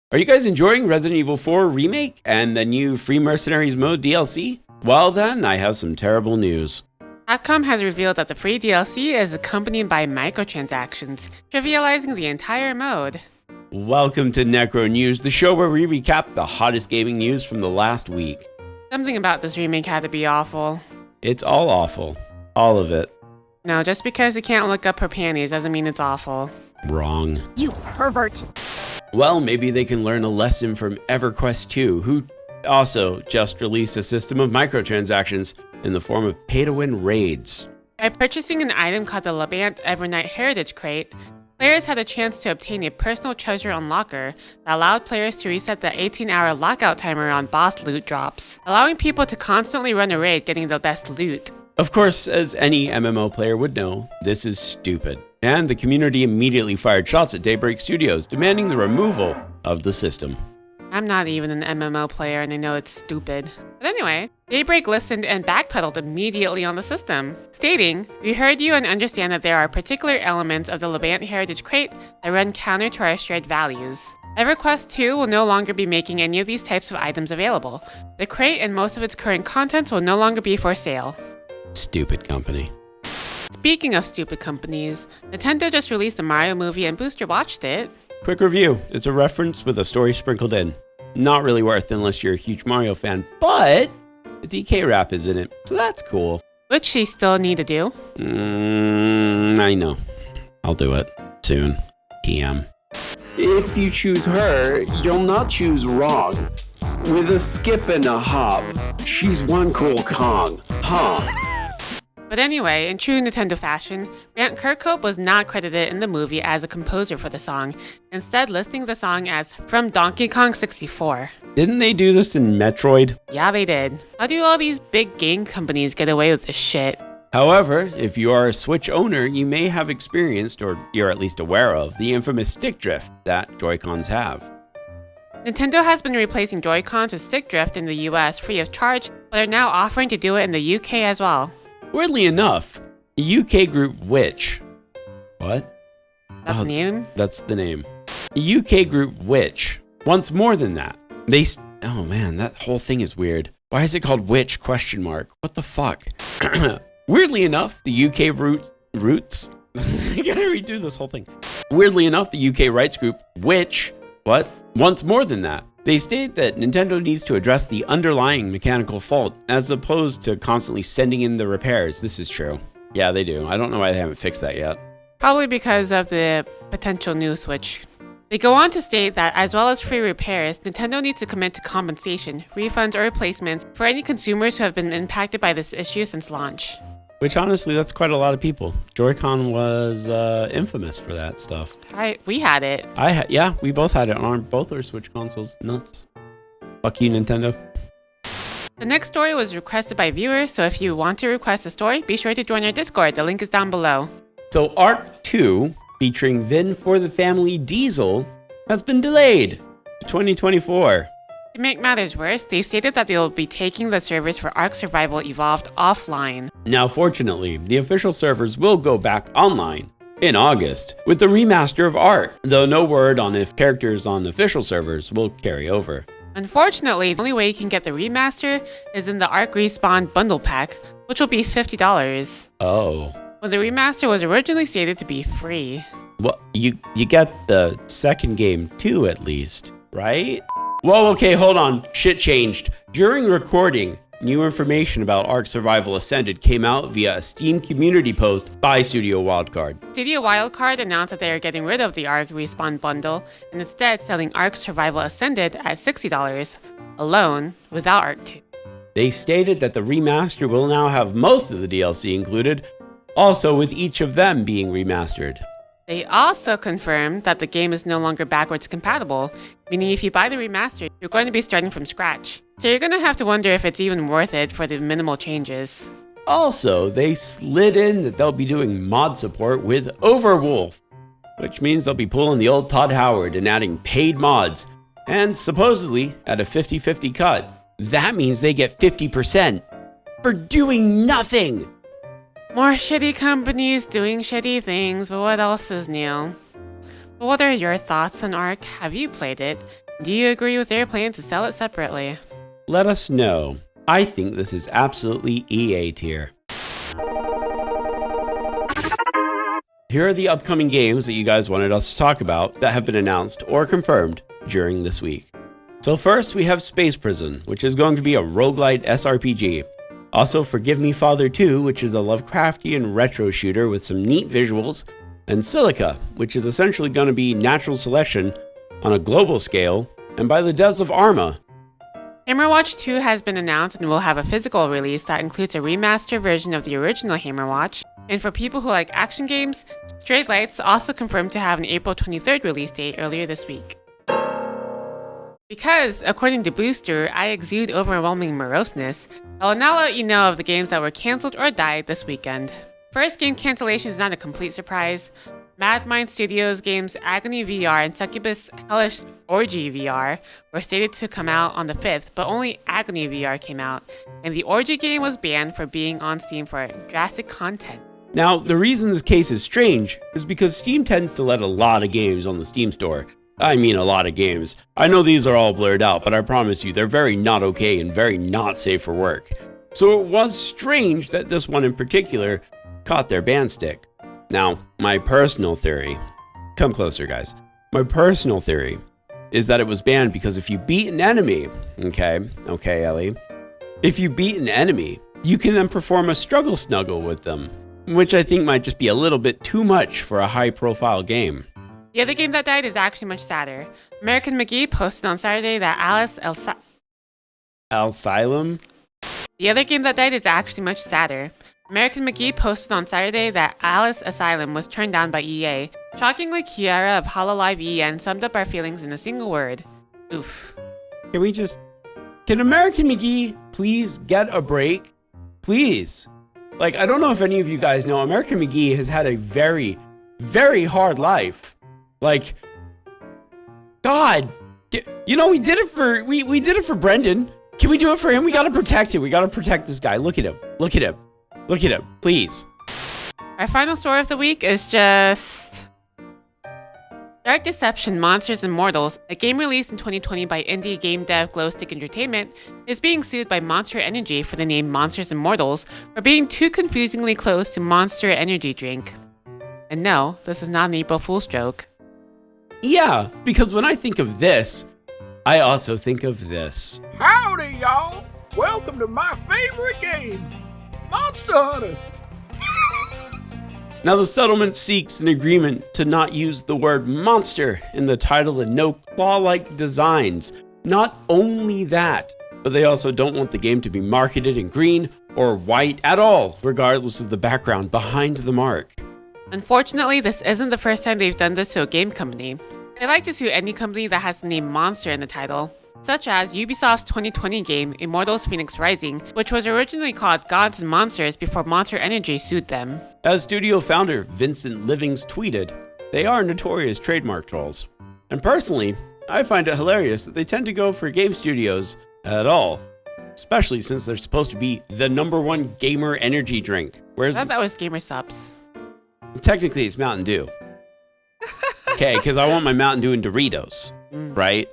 Are you guys enjoying Resident Evil 4 Remake and the new Free Mercenaries Mode DLC? Well then, I have some terrible news. Capcom has revealed that the free DLC is accompanied by microtransactions, trivializing the entire mode. Welcome to NecroNews, the show where we recap the hottest gaming news from the last week. Something about this remake had to be awful. It's all awful. All of it. No, just because you can't look up her panties doesn't mean it's awful. Wrong. You pervert! Well, maybe they can learn a lesson from Everquest 2, who also just released a system of microtransactions in the form of pay-to-win raids. By purchasing an item called the Labant Evernight Heritage Crate, players had a chance to obtain a personal treasure unlocker that allowed players to reset the 18-hour lockout timer on boss loot drops, allowing people to constantly run a raid getting the best loot. Of course, as any MMO player would know, this is stupid. And the community immediately fired shots at Daybreak Studios, demanding the removal of the system. I'm not even an MMO player and I know it's stupid. But anyway, Daybreak listened and backpedaled immediately on the system, stating, "We heard you and understand that there are particular elements of the Labant Heritage Crate that run counter to our shared values. Everquest 2 will no longer be making any of these types of items available. The crate and most of its current contents will no longer be for sale." Stupid company. Speaking of stupid companies, Nintendo just released the Mario movie and Booster watched it. Quick review. It's a reference with a story sprinkled in. Not really worth unless you're a huge Mario fan, but the DK rap is in it, so that's cool. Which she still need to do. I know. I'll do it soon. TM. If you choose her, you'll not choose wrong. With a skip and a hop, she's one cool Kong, huh? But anyway, in true Nintendo fashion, Grant Kirkhope was not credited in the movie as a composer for the song, instead listing the song as from Donkey Kong 64. Didn't they do this in Metroid? Yeah, they did. How do all these big game companies get away with this shit? However, if you are a Switch owner, you may have experienced, or you're at least aware of, the infamous stick drift that Joycons have. Nintendo has been replacing Joycons with stick drift in the US free of charge, but are now offering to do it in the UK as well. Weirdly enough, the UK group Witch. What? That's the name? That's the name. The UK group Witch wants more than that. Oh man, that whole thing is weird. Why is it called Witch ? What the fuck? Weirdly enough, the UK roots. I gotta redo this whole thing. Weirdly enough, the UK rights group Witch wants more than that. They state that Nintendo needs to address the underlying mechanical fault as opposed to constantly sending in the repairs. This is true. Yeah, they do. I don't know why they haven't fixed that yet. Probably because of the potential new Switch. They go on to state that as well as free repairs, Nintendo needs to commit to compensation, refunds, or replacements for any consumers who have been impacted by this issue since launch. Which honestly, that's quite a lot of people. Joy-Con was infamous for that stuff. We had it. Yeah, we both had it on both our Switch consoles. Nuts. Fuck you, Nintendo. The next story was requested by viewers, so if you want to request a story, be sure to join our Discord. The link is down below. So Arc 2, featuring Vin for the Family Diesel, has been delayed to 2024. To make matters worse, they've stated that they'll be taking the servers for Ark Survival Evolved offline. Now, fortunately, the official servers will go back online in August with the remaster of Ark, though no word on if characters on official servers will carry over. Unfortunately, the only way you can get the remaster is in the Ark Respawn bundle pack, which will be $50. Oh. Well, the remaster was originally stated to be free. Well, you get the second game too, at least, right? Whoa, okay, hold on. Shit changed. During recording, new information about Ark Survival Ascended came out via a Steam community post by Studio Wildcard. Studio Wildcard announced that they are getting rid of the Ark Respawn bundle and instead selling Ark Survival Ascended at $60 alone without Ark 2. They stated that the remaster will now have most of the DLC included, also with each of them being remastered. They also confirmed that the game is no longer backwards compatible, meaning if you buy the remaster, you're going to be starting from scratch. So you're going to have to wonder if it's even worth it for the minimal changes. Also, they slid in that they'll be doing mod support with Overwolf, which means they'll be pulling the old Todd Howard and adding paid mods, and supposedly at a 50-50 cut. That means they get 50% for doing nothing. More shitty companies doing shitty things, but what else is new? But what are your thoughts on Ark? Have you played it? Do you agree with their plan to sell it separately? Let us know. I think this is absolutely EA tier. Here are the upcoming games that you guys wanted us to talk about that have been announced or confirmed during this week. So first we have Space Prison, which is going to be a roguelite SRPG. Also Forgive Me Father 2, which is a Lovecraftian retro shooter with some neat visuals, and Silica, which is essentially going to be natural selection on a global scale, and by the devs of Arma. Hammerwatch 2 has been announced and will have a physical release that includes a remastered version of the original Hammerwatch. And for people who like action games, Straight Lights also confirmed to have an April 23rd release date earlier this week. Because, according to Booster, I exude overwhelming moroseness, I will now let you know of the games that were cancelled or died this weekend. First game cancellation is not a complete surprise. Madmind Studios games Agony VR and Succubus Hellish Orgee VR were stated to come out on the 5th, but only Agony VR came out, and the Orgee game was banned for being on Steam for drastic content. Now, the reason this case is strange is because Steam tends to let a lot of games on the Steam store. I mean a lot of games. I know these are all blurred out, but I promise you they're very not okay and very not safe for work. So it was strange that this one in particular caught their ban stick. Now, my personal theory, come closer guys, my personal theory is that it was banned because if you beat an enemy, okay Ellie, if you beat an enemy, you can then perform a struggle snuggle with them, which I think might just be a little bit too much for a high profile game. The other game that died is actually much sadder. American McGee posted on Saturday that Asylum? The other game that died is actually much sadder. American McGee posted on Saturday that Alice Asylum was turned down by EA. Shockingly, Kiara of Hololive EN summed up our feelings in a single word. Oof. Can American McGee please get a break? Please. Like, I don't know if any of you guys know, American McGee has had a very, very hard life. Like, God, you know, we did it for Brendan. Can we do it for him? We gotta protect him. We gotta protect this guy. Look at him. Look at him. Look at him, please. Our final story of the week is just... Dark Deception Monsters and Mortals, a game released in 2020 by indie game dev Glowstick Entertainment, is being sued by Monster Energy for the name Monsters and Mortals for being too confusingly close to Monster Energy drink. And no, this is not an April Fool's joke. Yeah, because when I think of this, I also think of this. Howdy, y'all! Welcome to my favorite game, Monster Hunter! Now the settlement seeks an agreement to not use the word monster in the title and no claw-like designs. Not only that, but they also don't want the game to be marketed in green or white at all, regardless of the background behind the mark. Unfortunately, this isn't the first time they've done this to a game company. They like to sue any company that has the name Monster in the title, such as Ubisoft's 2020 game Immortals Phoenix Rising, which was originally called Gods and Monsters before Monster Energy sued them. As studio founder Vincent Livings tweeted, they are notorious trademark trolls. And personally, I find it hilarious that they tend to go for game studios at all, especially since they're supposed to be the #1 gamer energy drink. I thought that was Gamer Subs. Technically, it's Mountain Dew. Okay, because I want my Mountain Dew and Doritos, right?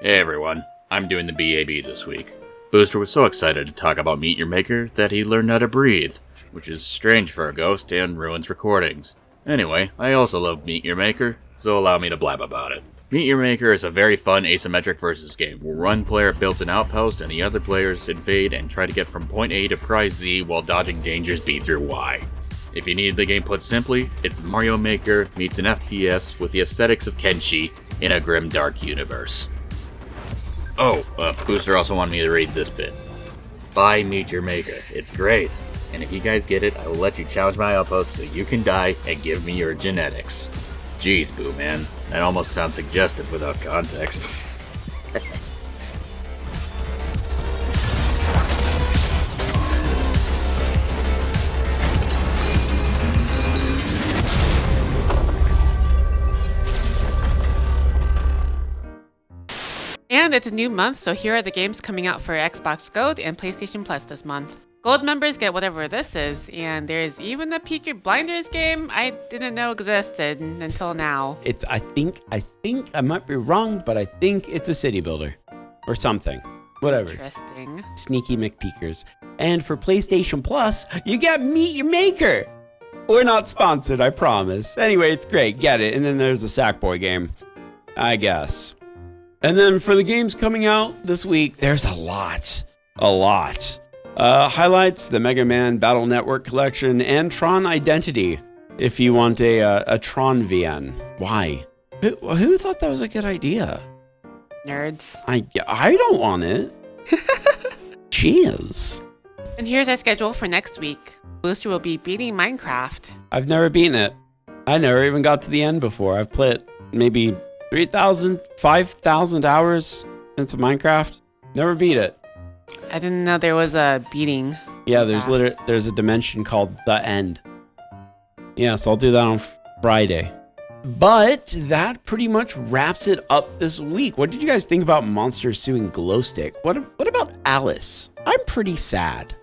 Hey everyone, I'm doing the BAB this week. Booster was so excited to talk about Meet Your Maker that he learned how to breathe, which is strange for a ghost and ruins recordings. Anyway, I also love Meet Your Maker, so allow me to blab about it. Meet Your Maker is a very fun asymmetric versus game where one player builds an outpost and the other players invade and try to get from point A to prize Z while dodging dangers B through Y. If you need the game put simply, it's Mario Maker meets an FPS with the aesthetics of Kenshi in a grim dark universe. Oh, Booster also wanted me to read this bit. Buy Meet Your Maker, it's great. And if you guys get it, I will let you challenge my outpost so you can die and give me your genetics. Jeez, Boo Man, that almost sounds suggestive without context. And it's a new month, so here are the games coming out for Xbox Gold and PlayStation Plus this month. Gold members get whatever this is, and there's even a Peek Your Blinders game I didn't know existed until now. I think I might be wrong, but I think it's a city builder or something. Whatever. Interesting. Sneaky McPeakers. And for PlayStation Plus, you get Meet Your Maker. We're not sponsored, I promise. Anyway, it's great. Get it. And then there's the Sackboy game, I guess. And then for the games coming out this week, there's a lot. Highlights, the Mega Man Battle Network Collection, and Tron Identity, if you want a Tron VN. Why? Who thought that was a good idea? Nerds. I don't want it. Cheers. And here's our schedule for next week. Booster will be beating Minecraft. I've never beaten it. I never even got to the end before. I've played maybe 3,000, 5,000 hours into Minecraft. Never beat it. I didn't know there was a beating. Yeah, there's a dimension called the end. Yeah, so I'll do that on Friday. But that pretty much wraps it up this week. What did you guys think about Monsters suing Glowstick? What about Alice? I'm pretty sad.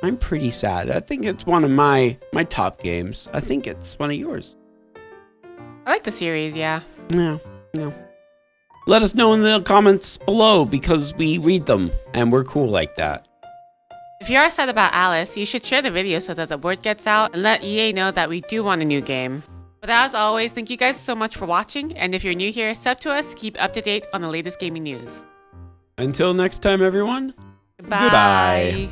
I think it's one of my top games. I think it's one of yours. I like the series, yeah. Yeah. Let us know in the comments below because we read them and we're cool like that. If you are sad about Alice, you should share the video so that the word gets out and let EA know that we do want a new game. But as always, thank you guys so much for watching, and if you're new here, sub to us to keep up to date on the latest gaming news. Until next time, everyone. Goodbye.